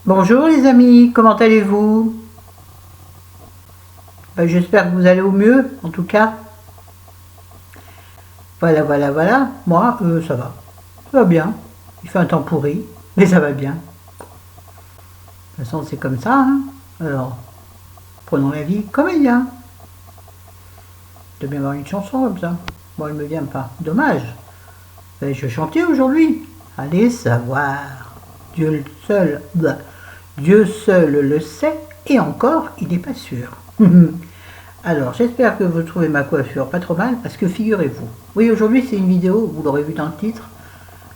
Bonjour les amis, comment allez-vous? J'espère que vous allez au mieux, en tout cas. Voilà. Moi, ça va. Ça va bien. Il fait un temps pourri, mais ça va bien. De toute façon, c'est comme ça, hein. Alors, prenons la vie comme elle vient. De bien avoir une chanson comme ça. Moi, elle me vient pas. Dommage. Je vais chanter aujourd'hui. Allez savoir. Dieu seul, Dieu seul le sait, et encore, il n'est pas sûr. Alors, j'espère que vous trouvez ma coiffure pas trop mal, parce que figurez-vous, oui, aujourd'hui c'est une vidéo, vous l'aurez vu dans le titre,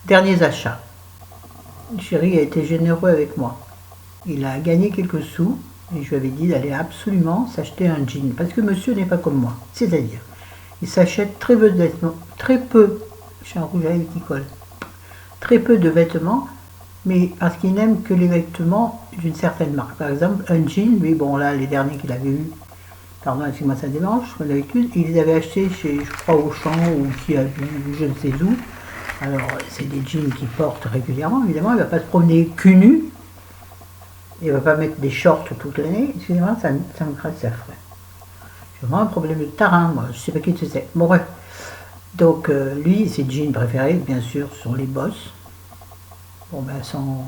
derniers achats. Chéri a été généreux avec moi. Il a gagné quelques sous, et je lui avais dit d'aller absolument s'acheter un jean, parce que monsieur n'est pas comme moi. C'est-à-dire, il s'achète très peu de vêtements, j'ai un rouge à lèvres qui colle, très peu de vêtements, mais parce qu'il n'aime que les vêtements d'une certaine marque. Par exemple, un jean, lui, bon là, les derniers qu'il avait eu, pardon, excusez-moi, ça démange, comme d'habitude, ils les avaient achetés chez, je crois, Auchan ou qui a vu, je ne sais où. Alors, c'est des jeans qu'il porte régulièrement, évidemment, il ne va pas se promener cul nu, il ne va pas mettre des shorts toute l'année, excusez-moi, ça me gratte ça ferait. J'ai vraiment un problème de tarin, moi, je ne sais pas qui c'est. Bon, bref. Donc, lui, ses jeans préférés, bien sûr, sont les Boss. Bon, ben, sans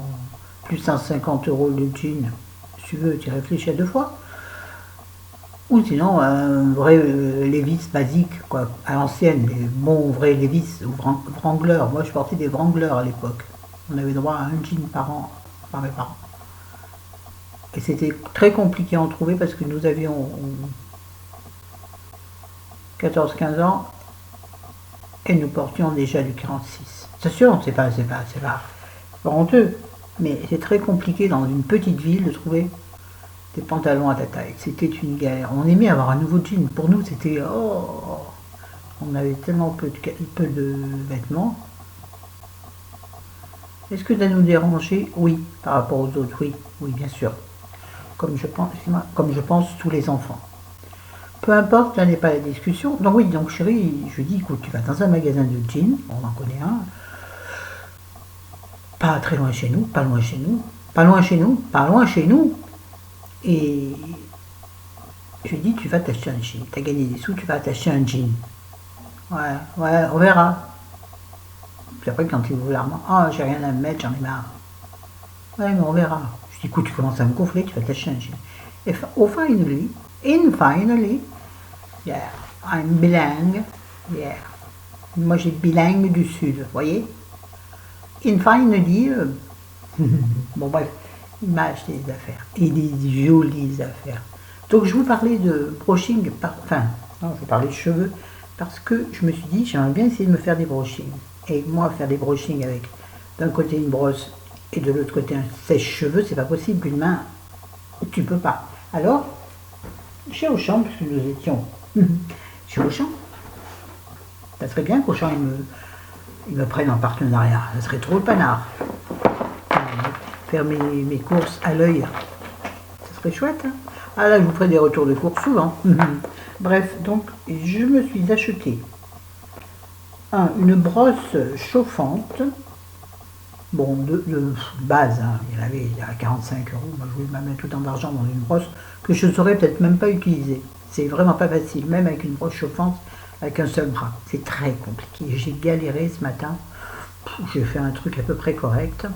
plus de 150 € le jean, si tu veux, tu réfléchis à deux fois. Ou sinon un vrai Levi's basique, quoi, à l'ancienne, les bons vrais Levi's ou Wrangler. Moi je portais des Wrangler à l'époque. On avait droit à un jean par an, par mes parents. Et c'était très compliqué à en trouver parce que nous avions 14-15 ans et nous portions déjà du 46. C'est sûr, c'est pas honteux, mais c'est très compliqué dans une petite ville de trouver des pantalons à ta taille. C'était une galère. On aimait avoir un nouveau jean. Pour nous, c'était oh, on avait tellement peu de vêtements. Est-ce que ça nous dérangeait? Oui, par rapport aux autres, oui, oui, bien sûr. Comme je pense tous les enfants. Peu importe, là n'est pas la discussion. Donc oui, donc chérie, je lui dis, écoute, tu vas dans un magasin de jeans, on en connaît un, pas très loin chez nous, pas loin chez nous, pas loin chez nous, pas loin chez nous. Et je lui dis, tu vas t'acheter un jean. Tu as gagné des sous, tu vas t'acheter un jean. Ouais, on verra. Puis après, quand il ouvre l'armoire, oh, j'ai rien à me mettre, j'en ai marre. Ouais, mais on verra. Je dis, écoute, tu commences à me gonfler, tu vas t'acheter un jean. Et finally, yeah, I'm bilingue. Yeah. Moi, j'ai bilingue du Sud, vous voyez. Finally, bon, bref, il m'a acheté des affaires. Et des jolies affaires. Donc, je vous parlais de brushing, enfin, non, je vous parlais de cheveux, parce que je me suis dit, j'aimerais bien essayer de me faire des brushings. Et moi, faire des brushings avec d'un côté une brosse et de l'autre côté un sèche-cheveux, c'est pas possible. Une main, tu peux pas. Alors, chez Auchan, puisque nous étions chez Auchan, ça serait bien qu'Auchan il me prenne en partenariat. Ça serait trop le panard. Faire mes courses à l'œil, ça serait chouette. Hein. Ah là, je vous ferai des retours de courses souvent. Bref, donc je me suis acheté une brosse chauffante, bon, de base, hein, il y avait à 45 €. Moi, je voulais me mettre tout en argent dans une brosse que je ne saurais peut-être même pas utiliser. C'est vraiment pas facile, même avec une brosse chauffante, avec un seul bras. C'est très compliqué. J'ai galéré ce matin. J'ai fait un truc à peu près correct.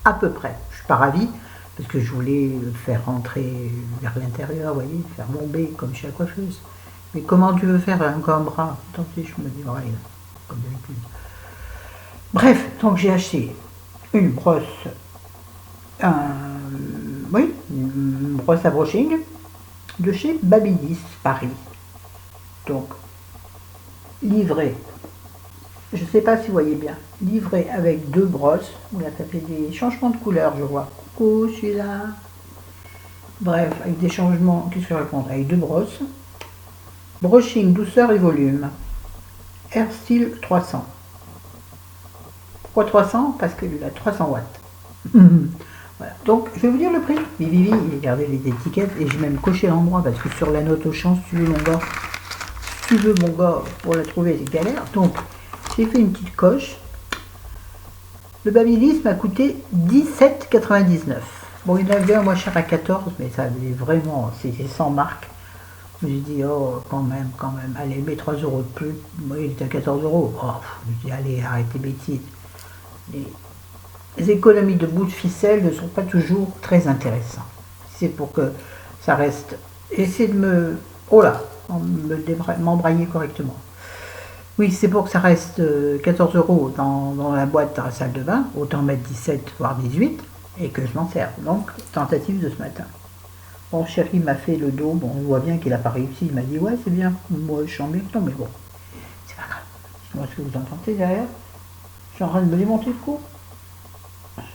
À peu près. Je suis pas ravie, parce que je voulais le faire rentrer vers l'intérieur, vous voyez, faire bomber comme chez la coiffeuse. Mais comment tu veux faire un bras? Tant pis, je me dis, ouais, comme d'habitude. Bref, donc j'ai acheté une brosse, une brosse à brushing de chez Babyliss Paris. Donc, livrée, je ne sais pas si vous voyez bien, livrée avec deux brosses. Là, ça fait des changements de couleur, je vois. Coucou, je suis là. Bref, avec des changements, qu'est-ce que je raconte? Avec deux brosses. Brushing, douceur et volume. Air Style 300. Pourquoi 300? Parce qu'il a 300 watts. Voilà. Donc, je vais vous dire le prix. Vivi, regardez les étiquettes et j'ai même coché l'endroit parce que sur la note Auchan, si tu veux, mon gars, pour la trouver, c'est galère. Donc, j'ai fait une petite coche. Le Babyliss m'a coûté 17,99 €. Bon, il y en avait un moins cher à 14, mais ça avait vraiment, c'était sans marque. J'ai dit, oh, quand même, allez, mets 3 euros de plus. Moi, il était à 14 euros. Oh, j'ai dit, allez, arrêtez bêtises. Les économies de bout de ficelle ne sont pas toujours très intéressantes. C'est pour que ça reste. Essayez de me. Oh là, m'embrayer correctement. Oui, c'est pour que ça reste 14 euros dans la boîte de la salle de bain, autant mettre 17 voire 18 et que je m'en serve. Donc, tentative de ce matin. Bon, chéri m'a fait le dos, bon, on voit bien qu'il n'a pas réussi. Il m'a dit, ouais, c'est bien. Moi, je suis en non, mais bon, c'est pas grave. Dites-moi ce que vous entendez derrière. Je suis en train de me démonter le cou.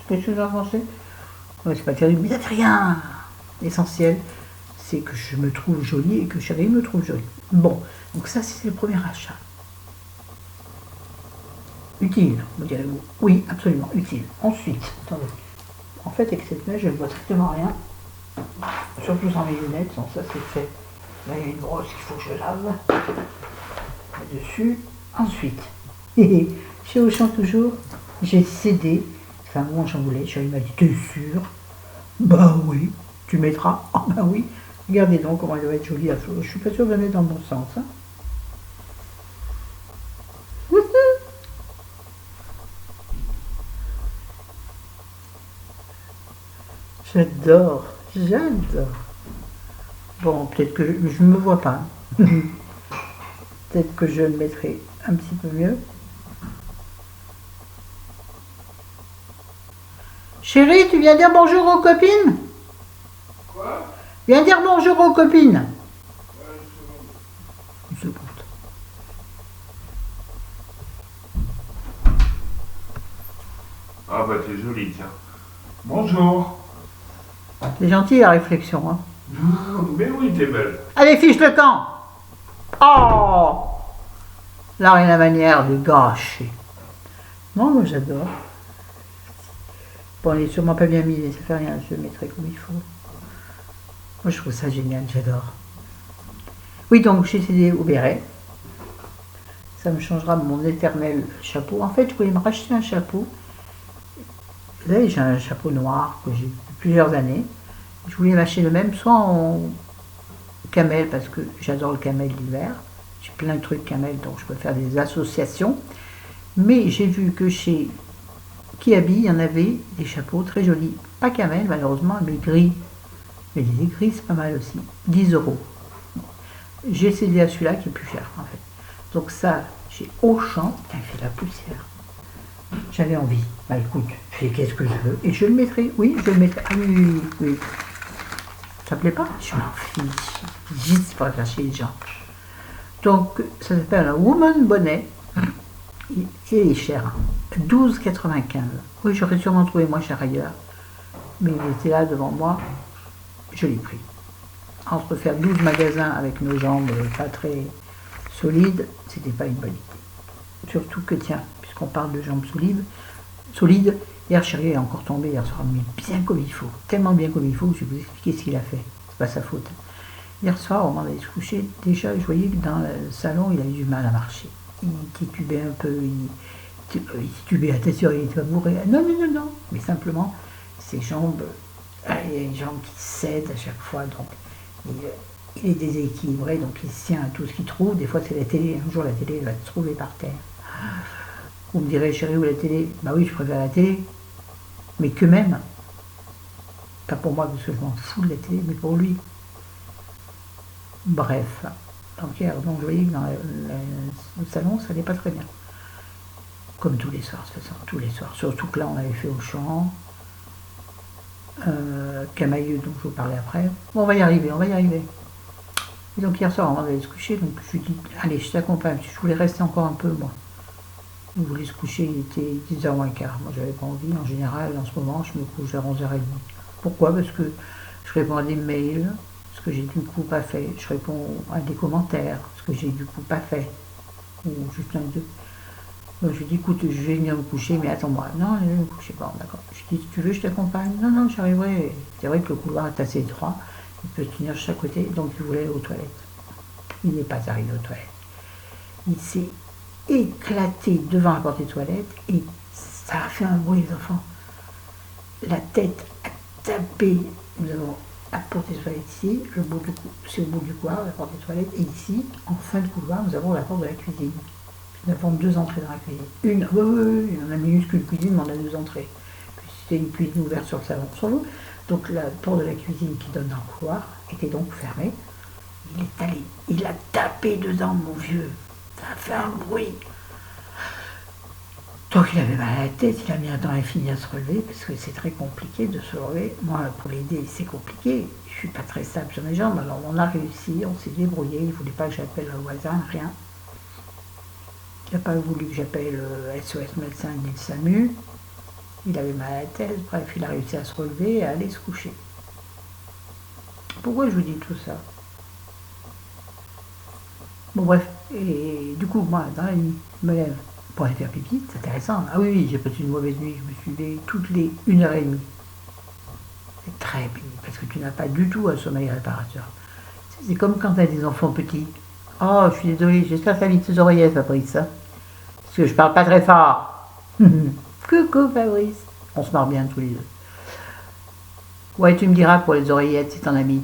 Qu'est-ce que vous en pensez? Ouais, c'est pas terrible, mais ça fait rien. L'essentiel, c'est que je me trouve jolie et que chéri me trouve jolie. Bon, donc ça, c'est le premier achat. Utile, me direz-vous. Oui, absolument, utile. Ensuite, attendez. En fait, avec cette neige, je ne vois strictement rien. Surtout sans mes lunettes, donc ça c'est fait. Là, il y a une brosse qu'il faut que je lave. Là-dessus. Ensuite, chez Auchan toujours, j'ai cédé. Ça fait un moment j'en voulais. Il m'a dit, t'es sûr? Bah oui, tu mettras. Ah bah oui. Regardez donc comment elle doit être jolie. Je suis pas sûre de la mettre dans le bon sens. Hein. J'adore, j'adore. Bon, peut-être que je ne me vois pas. Peut-être que je le mettrai un petit peu mieux. Chérie, tu viens dire bonjour aux copines? Quoi? Viens dire bonjour aux copines. Ouais, Une seconde. Ah bah t'es jolie, tiens. Bonjour. C'est gentil la réflexion. Hein. Mais oui, t'es belle. Allez, fiche le camp. Oh, l'art et la manière de gâcher. Non, moi j'adore. Bon, il est sûrement pas bien mis, mais ça fait rien, je le mettrai comme il faut. Moi je trouve ça génial, j'adore. Oui, donc j'ai cédé au béret. Ça me changera de mon éternel chapeau. En fait, je voulais me racheter un chapeau. Là, j'ai un chapeau noir que j'ai depuis plusieurs années. Je voulais m'acheter le même, soit en camel, parce que j'adore le camel l'hiver. J'ai plein de trucs camel, donc je peux faire des associations. Mais j'ai vu que chez Kiabi, il y en avait des chapeaux très jolis. Pas camel, malheureusement, mais gris. Mais les gris, c'est pas mal aussi. 10 euros. J'ai cédé à celui-là qui est plus cher, en fait. Donc ça, j'ai Auchan, il fait de la poussière. J'avais envie. Bah écoute, je fais qu'est-ce que je veux. Et je le mettrai. Oui, je le mettrai. Ah oui, oui. Ça plaît pas? Je m'en fiche. Juste pour faire chez les gens. Donc, ça s'appelle un Woman Bonnet. Et il est cher. 12,95. Oui, j'aurais sûrement trouvé moins cher ailleurs. Mais il était là devant moi. Je l'ai pris. Entre faire 12 magasins avec nos jambes pas très solides, c'était pas une bonne idée. Surtout que, tiens, puisqu'on parle de jambes solides, hier, chérie est encore tombé hier soir, mais bien comme il faut. Tellement bien comme il faut, je vais vous expliquer ce qu'il a fait. C'est pas sa faute. Hier soir, au moment d'aller se coucher, déjà, je voyais que dans le salon, il avait du mal à marcher. Il titubait un peu, il titubait, attention, il était bourré. Non, non, non, non. Mais simplement, ses jambes, il y a une jambe qui cède à chaque fois, donc il est déséquilibré, donc il se tient à tout ce qu'il trouve. Des fois, c'est la télé. Un jour, la télé va se trouver par terre. Vous me direz, chérie, où la télé? Bah oui, je préfère la télé. Mais que même. Pas pour moi, parce que je m'en fous de la télé, mais pour lui. Bref. Donc hier, donc, je voyais que dans le salon, ça n'allait pas très bien. Comme tous les soirs, de toute façon, tous les soirs. Surtout que là, on avait fait Auchan. Camailleux, dont je vous parlais après. Bon, on va y arriver, on va y arriver. Et donc hier soir, on allait se coucher, donc je lui dis, allez, je t'accompagne. Je voulais rester encore un peu, moi. Il voulait se coucher, il était 10h moins quart. Moi, j'avais pas envie. En général, en ce moment, je me couche à 11h30. Pourquoi? Parce que je réponds à des mails, ce que j'ai du coup pas fait. Je réponds à des commentaires, ce que j'ai du coup pas fait. Ou juste un deux. Donc je lui dis, écoute, je vais venir me coucher, mais attends-moi. Non, je vais me coucher. Bon, d'accord. Je dis, tu veux, je t'accompagne? Non, non, j'arriverai. C'est vrai que le couloir est assez étroit. Il peut tenir de chaque côté, donc il voulait aller aux toilettes. Il n'est pas arrivé aux toilettes. Il s'est éclaté devant la porte des toilettes et ça a fait un bruit, les enfants. La tête a tapé. Nous avons la porte des toilettes ici, c'est au bout du couloir, la porte des toilettes, et ici, en fin de couloir, nous avons la porte de la cuisine. Nous avons 2 entrées dans la cuisine. Oui, on a une minuscule cuisine, mais on a 2 entrées. Puis c'était une cuisine ouverte sur le salon, sur l'eau. Donc la porte de la cuisine qui donne dans le couloir était donc fermée. Il est allé, il a tapé dedans, mon vieux. Ça a fait un bruit. Donc il avait mal à la tête, il a mis un temps infini à se relever, parce que c'est très compliqué de se relever. Moi, pour l'aider, c'est compliqué. Je suis pas très stable sur mes jambes, alors on a réussi, on s'est débrouillé. Il ne voulait pas que j'appelle le voisin, rien. Il n'a pas voulu que j'appelle le SOS médecin ni le SAMU. Il avait mal à la tête, bref, il a réussi à se relever et à aller se coucher. Pourquoi je vous dis tout ça? Bon bref, et du coup, moi, dans la nuit, je me lève pour aller faire pipi, c'est intéressant. Ah oui, j'ai passé une mauvaise nuit, je me suis levé toutes les 1h30. C'est très pénible, parce que tu n'as pas du tout un sommeil réparateur. C'est comme quand tu as des enfants petits. Oh, je suis désolée, j'espère que tu as mis tes oreillettes, Fabrice. Hein, parce que je parle pas très fort. Coucou, Fabrice. On se marre bien tous les deux. Ouais, tu me diras pour les oreillettes si t'en as mis.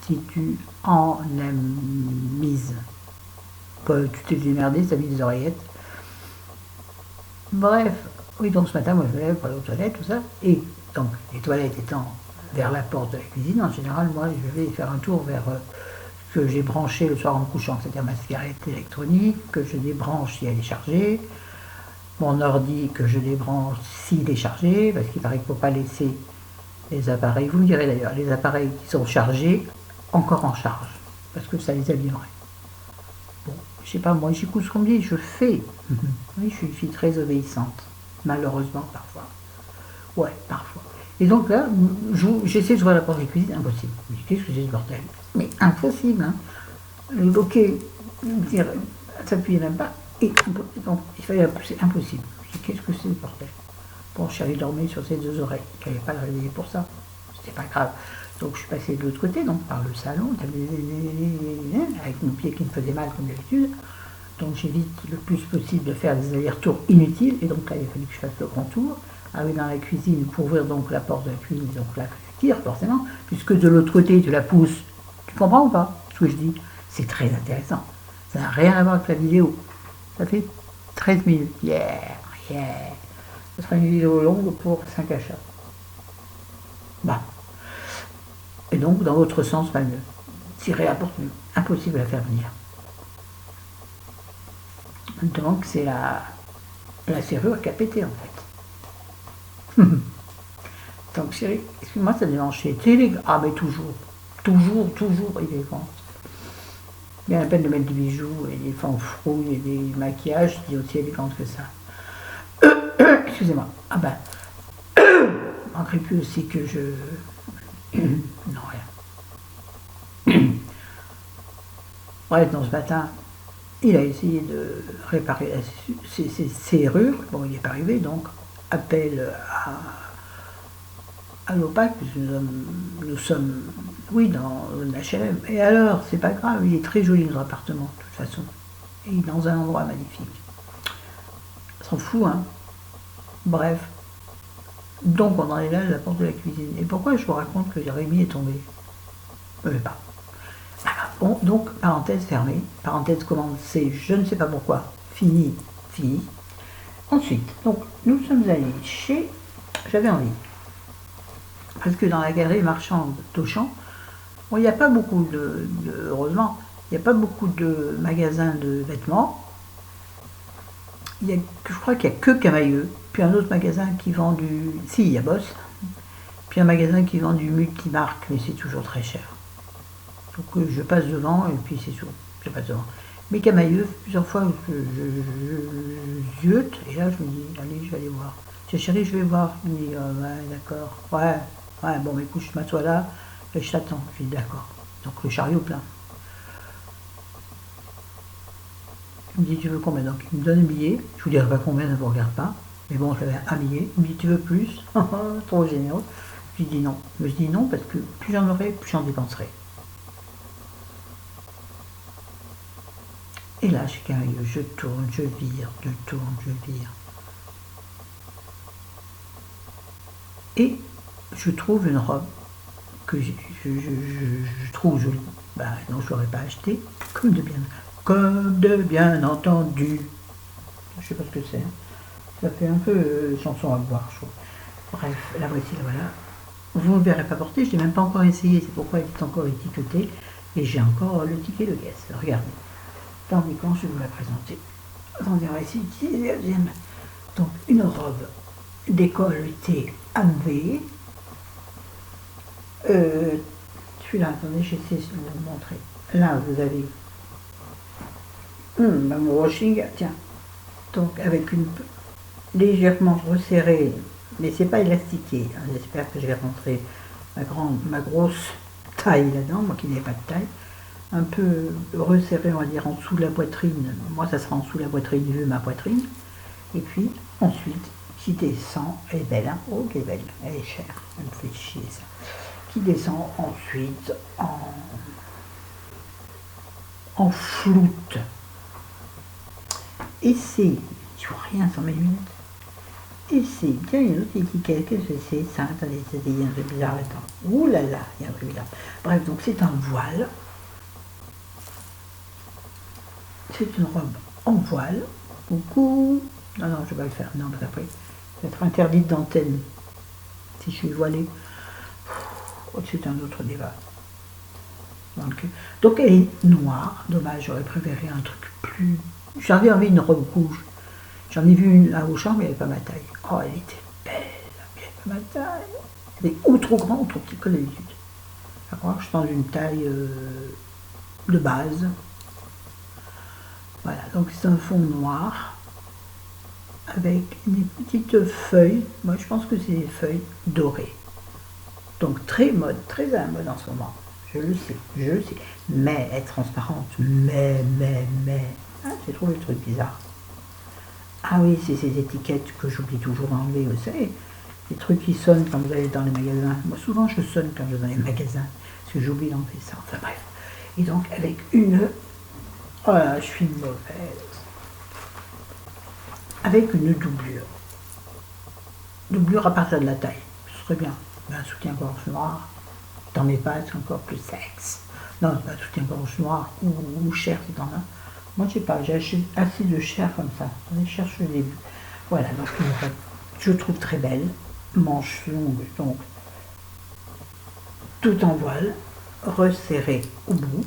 Si tu en as mise. Tu t'es démerdé, t'as mis des oreillettes. Bref, oui, donc ce matin, moi je me lève pour aller aux toilettes, tout ça. Et donc, les toilettes étant vers la porte de la cuisine, en général, moi je vais faire un tour vers que j'ai branché le soir en me couchant, c'est-à-dire ma cigarette électronique, que je débranche si elle est chargée, mon ordi que je débranche s'il est chargé, parce qu'il paraît qu'il ne faut pas laisser les appareils, vous me direz d'ailleurs, les appareils qui sont chargés, encore en charge, parce que ça les abîmerait. Bon, je sais pas, moi j'écoute ce qu'on me dit, je fais. Oui, je suis une fille très obéissante, malheureusement parfois. Ouais, parfois. Et donc là, j'essaie de jouer à la porte de la cuisine, impossible. Je me dis, qu'est-ce que c'est ce bordel? Mais impossible, hein. Le loquet, dire, s'appuyer même pas, et donc il fallait la pousser, impossible. Je dis, qu'est-ce que c'est ce bordel? Bon, Chérie dormait sur ses 2 oreilles, je n'allais pas le réveiller pour ça, c'était pas grave. Donc je suis passé de l'autre côté, donc par le salon, avec mon pied qui me faisait mal comme d'habitude. Donc j'évite le plus possible de faire des allers-retours inutiles, et donc là il a fallu que je fasse le grand tour, arriver dans la cuisine pour ouvrir donc la porte de la cuisine, donc là tu tires forcément, puisque de l'autre côté tu la pousses. Tu comprends ou pas ce que je dis? C'est très intéressant. Ça n'a rien à voir avec la vidéo. Ça fait 13 minutes. Yeah. Ce sera une vidéo longue pour 5 achats. Bah. Et donc, dans l'autre sens, pas mieux. Tirer à porte, impossible à faire venir. Maintenant que c'est la serrure qui a pété, en fait. Donc, chérie, excuse-moi, ça dérange. C'est élégant. Ah, mais toujours élégant. Il y a la peine de mettre des bijoux et des fanfrouilles et des maquillages, c'est aussi élégante que ça. Excusez-moi. Ah ben, il manquerait plus aussi que je... non, rien. Bref, dans ce matin, il a essayé de réparer ses serrures. Bon, il n'est pas arrivé, donc appel à l'OPAC, puisque nous sommes, oui, dans un HLM. Et alors, c'est pas grave, il est très joli notre appartement, de toute façon. Et il est dans un endroit magnifique. On s'en fout, hein. Bref. Donc on en est là à la porte de la cuisine. Et pourquoi je vous raconte que Rémi est tombé? Je ne sais pas. Bon, donc, parenthèse fermée. Parenthèse commencée, je ne sais pas pourquoi. Fini. Ensuite, donc, nous sommes allés chez... J'avais envie. Parce que dans la galerie marchande d'Auchan, bon, il n'y a pas beaucoup heureusement, il n'y a pas beaucoup de magasins de vêtements. Je crois qu'il n'y a que Camailleux, puis un autre magasin qui vend du... Si, il y a Boss. Puis un magasin qui vend du multimarque, mais c'est toujours très cher. Donc je passe devant, et puis c'est tout. Je passe devant. Mais Camailleux, plusieurs fois, je ziote, et là je me dis, allez, je vais aller voir. Je dis, chérie, je vais voir. Il me dit, ouais, d'accord. Ouais, bon, mais écoute, je m'assois là, et je t'attends. Je dis, d'accord. Donc le chariot plein. Il me dit, tu veux combien? Donc il me donne un billet. Je vous dirai pas combien, ne vous regarde pas. Mais bon, j'avais un billet. Il me dit, tu veux plus? Trop généreux. Je lui dis non. Je dis non parce que plus j'en aurai, plus j'en dépenserai. Et là, chez Camailleux, je tourne, je vire, je tourne, je vire. Et je trouve une robe que je trouve jolie. Ben non, je l'aurais pas achetée, comme de bien entendu. Je sais pas ce que c'est. Ça fait un peu chanson à boire, je trouve. Bref, la voici, la voilà. Vous ne verrez pas porter, je n'ai même pas encore essayé, c'est pourquoi elle est encore étiquetée. Et j'ai encore le ticket de caisse. Regardez. Tandis quand je vais vous la présenter. Attendez, on va essayer d'utiliser la deuxième. Donc, une robe décolletée AMV. Celui-là, attendez, j'essaie de vous le montrer. Là, vous avez mon washing, tiens. Donc, avec une légèrement resserrée, mais c'est pas élastiqué. Hein. J'espère que je vais rentrer ma grosse taille là-dedans, moi qui n'ai pas de taille. Un peu resserré, on va dire, en dessous de la poitrine. Moi, ça sera en dessous de la poitrine, vu ma poitrine. Et puis, ensuite, qui descend, elle est belle, hein. Oh, qu'elle est belle, elle est chère, elle me fait chier, ça. Qui descend ensuite en floute. Et c'est, je vois rien sans mes lunettes. Et c'est, tiens, une autre étiquette, qu'est-ce que c'est ça? Attendez, il y a un truc bizarre là-dedans. Ouh là là, il y a un truc bizarre. Bref, donc c'est un voile. C'est une robe en voile. Coucou. Non, non, je vais pas le faire. Non, parce qu'après, ça va être interdite d'antenne. Si je suis voilée. C'est un autre débat. Donc elle est noire. Dommage, j'aurais préféré un truc plus... J'avais envie d'une robe rouge. J'en ai vu une à Auchan, mais elle n'avait pas ma taille. Oh, elle était belle, mais elle n'avait pas ma taille. Elle était ou trop grande ou trop petite que d'habitude. D'accord, je suis dans une taille de base. Voilà, donc c'est un fond noir avec des petites feuilles. Moi, je pense que c'est des feuilles dorées. Donc très mode, très à la mode en ce moment. Je le sais, je le sais. Mais elle est transparente. Mais. Ah, j'ai trouvé le truc bizarre. Ah oui, c'est ces étiquettes que j'oublie toujours d'enlever, vous savez. Les trucs qui sonnent quand vous allez dans les magasins. Moi, souvent, je sonne quand je vais dans les magasins. Parce que j'oublie d'enlever ça. Enfin bref. Et donc, avec une... Oh là, je suis mauvaise. Avec une doublure. Doublure à partir de la taille. Ce serait bien. Un soutien-gorge noir. Dans mes pattes, encore plus sexe. Non, pas soutien-gorge noir ou chair, c'est dans là. Moi, je sais pas, j'ai assez de chair comme ça. On cherche le début. Voilà, donc je trouve très belle. Manches longues, donc tout en voile, resserré au bout,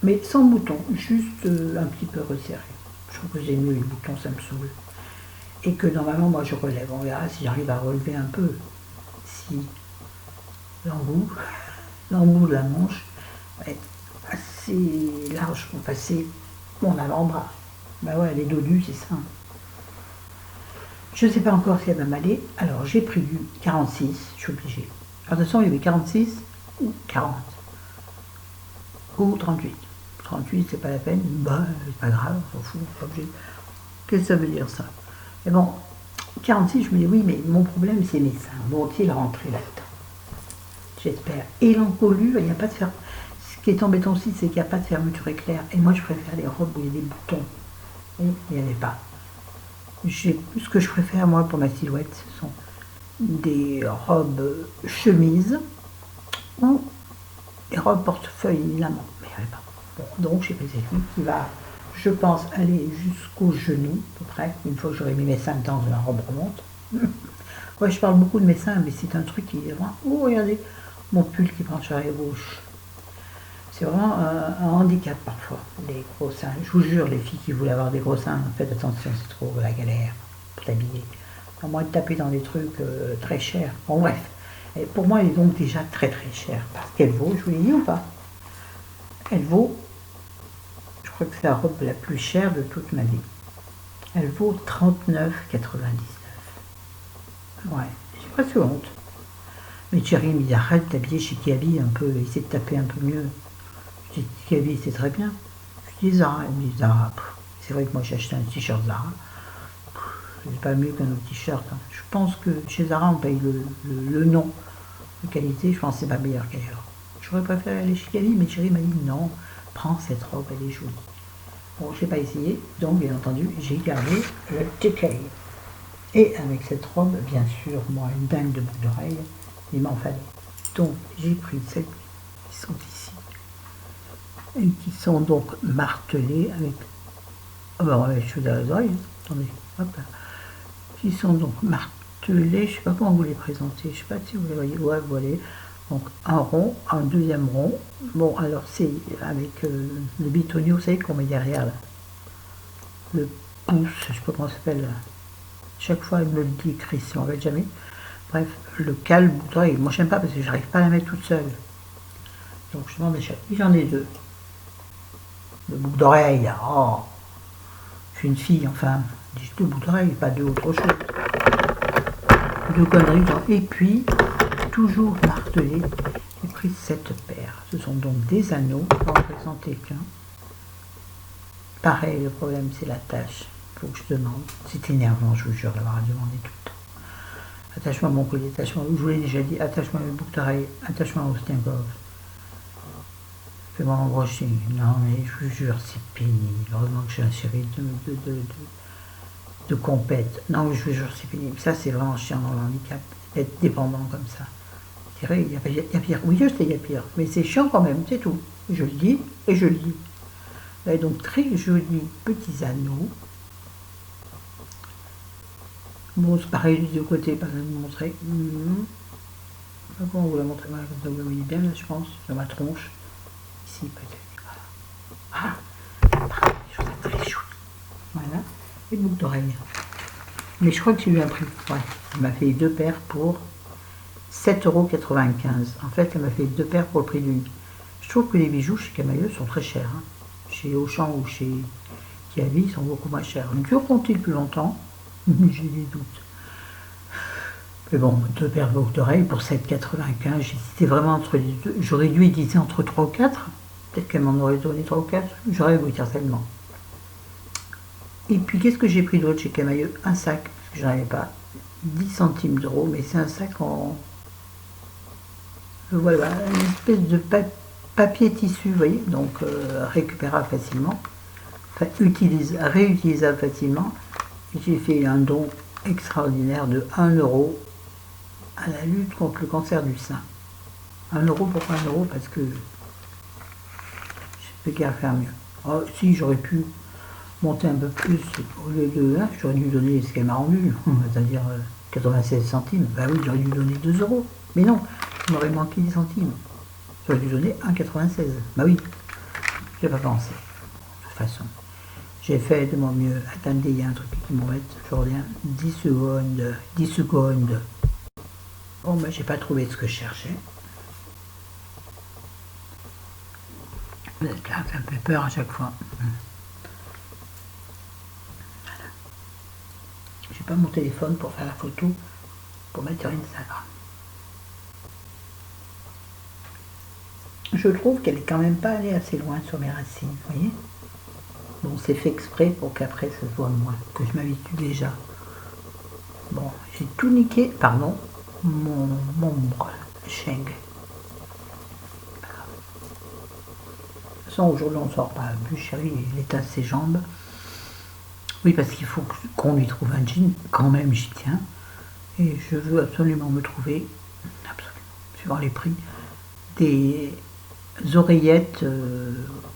mais sans bouton, juste un petit peu resserré. Je trouve que j'ai mieux les boutons, ça me saoule. Et que normalement, moi, je relève. On verra si j'arrive à relever un peu. Si l'embout de la manche va être assez large pour passer mon avant-bras. Ben ouais, les dos nus, c'est ça. Je ne sais pas encore si elle va m'aller. Alors, j'ai pris du 46, je suis obligée. Alors, de toute façon, il y avait 46 ou 40. Ou 38. 38, c'est pas la peine. Bah, c'est pas grave, on s'en fout, on n'est pas obligé. Qu'est-ce que ça veut dire, ça? Mais bon, 46, je me dis, oui, mais mon problème, c'est mes seins. Vont-ils rentrer là-dedans? J'espère. Et l'encolure, il n'y a pas de fermeture. Ce qui est embêtant aussi, c'est qu'il n'y a pas de fermeture éclair. Et moi, je préfère les robes où il y a des boutons. Et il n'y en a pas. Ce que je préfère, moi, pour ma silhouette, ce sont des robes chemises ou des robes portefeuille, évidemment. Mais il n'y en a pas. Bon, donc, j'ai pris cette fille qui va, je pense, aller jusqu'au genou, à peu près. Une fois que j'aurai mis mes seins dedans, la robe remonte. Ouais, je parle beaucoup de mes seins, mais c'est un truc qui est vraiment... Oh, regardez, mon pull qui prend sur la gauche. C'est vraiment un handicap parfois, les gros seins. Je vous jure, les filles qui voulaient avoir des gros seins, faites attention, c'est trop la galère pour t'habiller. À moins de taper dans des trucs très chers. Bon, bref. Et pour moi, elle est donc déjà très très chère. Parce qu'elle vaut, je vous l'ai dit ou pas? Elle vaut, je crois que c'est la robe la plus chère de toute ma vie. Elle vaut 39,99. Ouais, j'ai presque honte. Mais Thierry me dit arrête d'habiller chez Kiabi un peu, essaie de taper un peu mieux. Je dis Kiabi c'est très bien. Je dis Zara, elle me dit Zara. C'est vrai que moi j'ai acheté un t-shirt Zara. C'est pas mieux qu'un autre t-shirt. Hein. Je pense que chez Zara on paye le nom de qualité, je pense que c'est pas meilleur qu'ailleurs. J'aurais préféré aller chez Kiabi, mais Thierry m'a dit non, prends cette robe, elle est jolie. Bon, je n'ai pas essayé, donc bien entendu, j'ai gardé le ticket. Et avec cette robe, bien sûr, moi, une dingue de boucles d'oreilles, il m'en fallait. Donc, j'ai pris celles qui sont ici, et qui sont donc martelées avec... Ah ben, on va les choses à les oreilles, attendez, hop là. Qui sont donc martelées, je ne sais pas comment vous les présenter, je ne sais pas si vous les voyez, ouais, vous voyez. Donc, un rond, un deuxième rond. Bon, alors, c'est avec le bitonio, vous savez, qu'on met derrière, là. Le pouce, je ne sais pas comment ça s'appelle, là. Chaque fois, il me le dit, Christian, on ne jamais. Bref, le cale boucle d'oreille, moi j'aime pas parce que j'arrive pas à la mettre toute seule. Donc je m'en déchire. Puis j'en ai deux. Le boucle d'oreille, oh, je suis une fille, enfin, j'ai deux boucles d'oreille, pas deux autre chose. Deux conneries, genre. Et puis, toujours martelé, j'ai pris cette paire. Ce sont donc des anneaux, je vais en présenter qu'un. Pareil, le problème c'est la tâche. Faut que je demande. C'est énervant, je vous jure, d'avoir à demander tout le temps. Attachement à mon collier, attachement, je vous l'ai déjà dit, attachement à mes boucles d'oreilles, attachement au soutien-gorge. Fais-moi embrocher. Non, mais je vous jure, c'est pénible. Heureusement que j'ai un chéri de compète. Non, mais je vous jure, c'est pénible. Ça, c'est vraiment chiant dans le handicap, d'être dépendant comme ça. Je dirais, il y a pire. Oui, je sais, il y a pire. Mais c'est chiant quand même, c'est tout. Je le dis et je le dis. Là, donc, très jolis petits anneaux. Bon, c'est pareil du deux côtés, pas de vous montrer. Comment vous la montrer? Voilà, comme ça vous le voyez bien, là, je pense, dans ma tronche. Ici, peut-être. Voilà. Pareil, je trouve ça très joli. Voilà. Et une boucle d'oreille. Mais je crois que j'ai eu un prix. Ouais. Elle m'a fait deux paires pour 7,95 €. En fait, elle m'a fait deux paires pour le prix d'une. Je trouve que les bijoux chez Camailleux sont très chers. Hein. Chez Auchan ou chez Kiavi, ils sont beaucoup moins chers. Dureront-ils plus longtemps? J'ai des doutes. Mais bon, deux paires de boucles d'oreilles pour 7,95 €. J'hésitais vraiment entre les deux. J'aurais dû hésiter entre 3 ou 4. Peut-être qu'elle m'en aurait donné 3 ou 4. J'aurais oui, certainement. Et puis, qu'est-ce que j'ai pris d'autre chez Camailleux? Un sac, parce que j'en avais pas. 10 centimes d'euros, mais c'est un sac en... Voilà, une espèce de papier tissu, vous voyez, donc récupérable facilement. Enfin, réutilisable facilement. J'ai fait un don extraordinaire de 1 € à la lutte contre le cancer du sein. 1 €, pourquoi 1 €? Parce que je peux guère faire mieux. Oh, si j'aurais pu monter un peu plus, au lieu de 1, j'aurais dû donner ce qu'elle m'a rendu, c'est-à-dire 96 centimes. Ben oui, j'aurais dû donner 2 €. Mais non, il m'aurait manqué 10 centimes. J'aurais dû donner 1,96 €. Ben oui, je n'ai pas pensé. De toute façon, j'ai fait de mon mieux. Attendez, il y a un truc qui m'embête. Je reviens. 10 secondes. 10 secondes. Bon, ben, j'ai pas trouvé ce que je cherchais. Ça fait un peu peur à chaque fois. Voilà. J'ai pas mon téléphone pour faire la photo, pour mettre sur Instagram. Je trouve qu'elle est quand même pas allée assez loin sur mes racines, vous voyez. Bon, c'est fait exprès pour qu'après ça se voit moins, que je m'habitue déjà. Bon, j'ai tout niqué, pardon, mon Sheng. De toute façon, aujourd'hui on ne sort pas. Plus chéri, il étale ses jambes. Oui, parce qu'il faut qu'on lui trouve un jean, quand même j'y tiens. Et je veux absolument me trouver, absolument, suivant les prix, des oreillettes,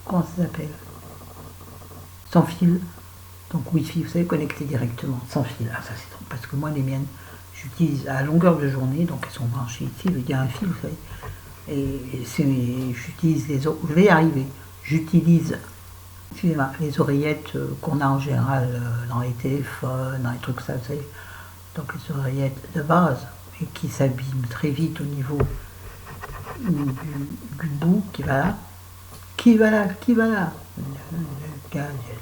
comment ça s'appelle? Sans fil, donc Wi-Fi, vous savez, connectées directement, sans fil. Ah, ça c'est trop, parce que moi les miennes, j'utilise à longueur de journée, donc elles sont branchées ici, il y a un fil, vous savez, et j'utilise les autres, je vais y arriver, j'utilise, excusez-moi, les oreillettes qu'on a en général dans les téléphones, dans les trucs ça, vous savez, donc les oreillettes de base, et qui s'abîment très vite au niveau du bout qui va là, qui va là, qui va là,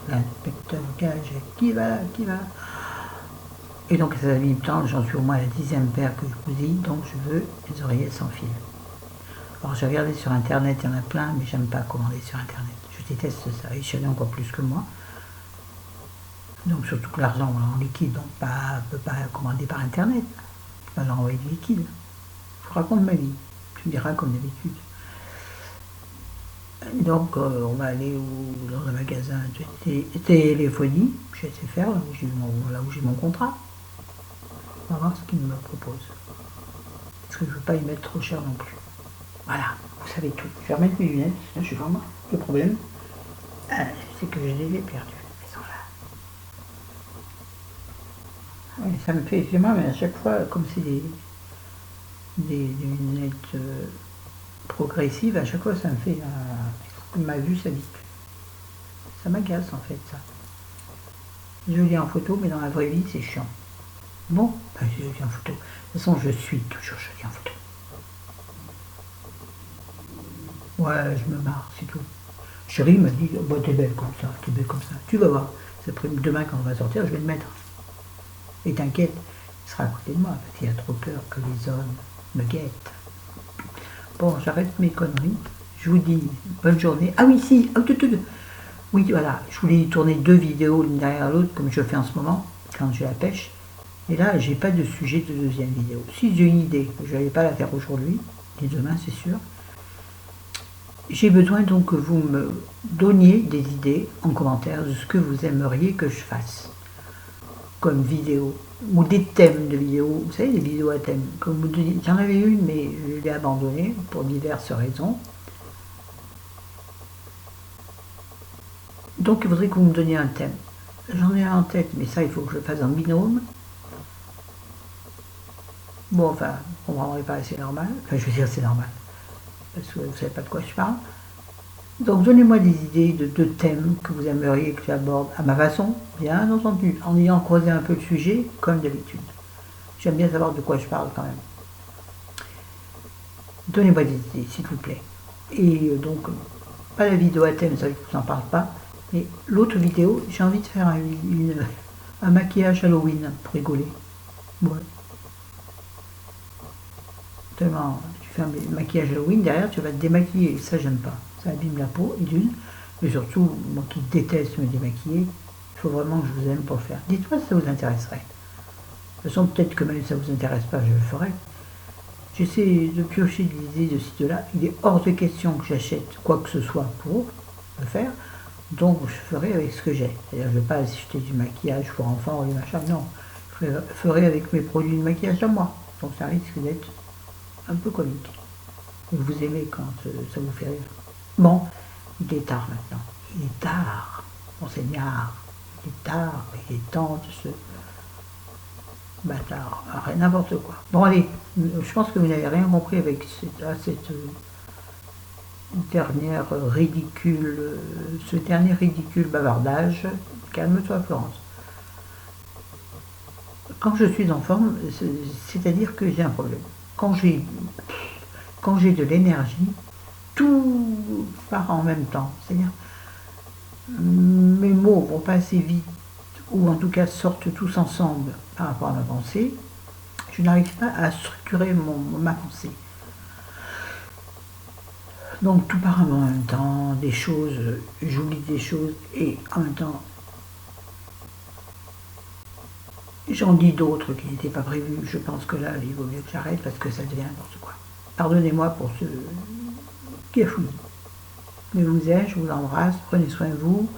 l'inspecteur Gadget, qui va là, qui va là. Et donc ça s'abîme tant, j'en suis au moins à la 10e paire que je vous dis, donc je veux des oreillettes sans fil. Alors j'ai regardé sur internet, il y en a plein, mais j'aime pas commander sur internet. Je déteste ça, et je encore plus que moi. Donc surtout que l'argent en liquide, donc ne peut pas commander par internet. Je peux pas leur envoyer du liquide. Je vous raconte ma vie. Tu me diras comme d'habitude. Donc on va aller dans un magasin de téléphonie, chez SFR, là où j'ai mon contrat. On va voir ce qu'il me propose. Parce que je ne veux pas y mettre trop cher non plus. Voilà, vous savez tout. Je vais remettre mes lunettes. Là, je suis vraiment... Le problème, c'est que je les ai perdues. Elles sont là. Oui, ça me fait mal, mais à chaque fois, comme c'est des lunettes progressives, à chaque fois, ça me fait... ma vue s'habitue. Ça m'agace, en fait, ça. Joli en photo, mais dans la vraie vie, c'est chiant. Bon, ben, je joli en photo. De toute façon, je suis toujours joli en photo. Ouais, je me marre, c'est tout. Chérie m'a dit, oh, t'es belle comme ça, t'es belle comme ça. Tu vas voir. Demain, quand on va sortir, je vais le mettre. Et t'inquiète, il sera à côté de moi, parce qu'il a trop peur que les hommes me guettent. Bon, j'arrête mes conneries. Je vous dis bonne journée. Ah oui, si, oui, voilà, je voulais tourner 2 vidéos l'une derrière l'autre, comme je fais en ce moment, quand j'ai la pêche. Et là, j'ai pas de sujet de deuxième vidéo. Si j'ai une idée, je n'allais pas la faire aujourd'hui, ni demain, c'est sûr. J'ai besoin donc que vous me donniez des idées en commentaire de ce que vous aimeriez que je fasse comme vidéo, ou des thèmes de vidéos, vous savez, des vidéos à thème. Comme vous dites, j'en avais une, mais je l'ai abandonnée pour diverses raisons. Donc il faudrait que vous me donniez un thème. J'en ai un en tête, mais ça, il faut que je le fasse en binôme. Bon, enfin, on ne comprendrait pas, c'est normal. Enfin, je veux dire, c'est normal. Parce que vous ne savez pas de quoi je parle. Donc, donnez-moi des idées de thèmes que vous aimeriez que j'aborde à ma façon, bien entendu, en ayant creusé un peu le sujet, comme d'habitude. J'aime bien savoir de quoi je parle quand même. Donnez-moi des idées, s'il vous plaît. Et donc, pas la vidéo à thème, ça, je ne vous en parle pas. Mais l'autre vidéo, j'ai envie de faire un maquillage Halloween pour rigoler. Ouais. Tellement, tu fais un maquillage Halloween, derrière tu vas te démaquiller, ça j'aime pas, ça abîme la peau, et d'une, mais surtout, moi qui déteste me démaquiller, il faut vraiment que je vous aime pour le faire. Dites-moi si ça vous intéresserait. De toute façon, peut-être que même si ça vous intéresse pas, je le ferai. J'essaie de piocher des idées de ci, de là, il est hors de question que j'achète quoi que ce soit pour le faire, donc je ferai avec ce que j'ai. C'est-à-dire, je ne vais pas acheter du maquillage pour enfants ou des machins, non, je ferai avec mes produits de maquillage à moi, donc ça risque d'être un peu comique. Et vous aimez quand ça vous fait rire. Bon, il est tard maintenant. Il est tard, monseigneur. Il est tard, il est temps de se... bâtard, n'importe quoi. Bon allez, je pense que vous n'avez rien compris avec cette dernière ridicule, ce dernier ridicule bavardage. Calme-toi Florence. Quand je suis en forme, c'est-à-dire que j'ai un problème. Quand j'ai de l'énergie, tout part en même temps. C'est-à-dire, mes mots vont pas assez vite, ou en tout cas sortent tous ensemble par rapport à ma pensée. Je n'arrive pas à structurer ma pensée. Donc tout part en même temps, des choses, j'oublie des choses, et en même temps, j'en dis d'autres qui n'étaient pas prévues. Je pense que là, il vaut mieux que j'arrête parce que ça devient n'importe quoi. Pardonnez-moi pour ce gafouillis. Mais je vous aime, je vous embrasse, prenez soin de vous.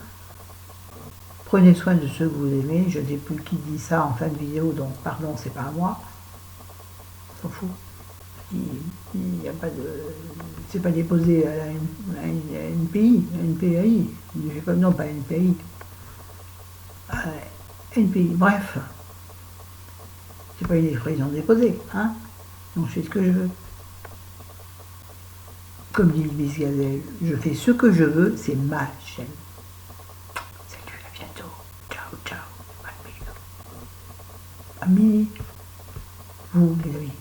Prenez soin de ceux que vous aimez. Je ne sais plus qui dit ça en fin de vidéo, donc pardon, c'est pas à moi. On s'en fout. Il n'y a pas de... C'est pas déposé à une PI, à une PAI. Non, pas une PAI. NPI, bref. C'est pas une expression déposée, hein. Donc je fais ce que je veux. Comme dit Louise Gazelle, je fais ce que je veux, c'est ma chaîne. Salut, à bientôt. Ciao, ciao. Amis, vous les amis.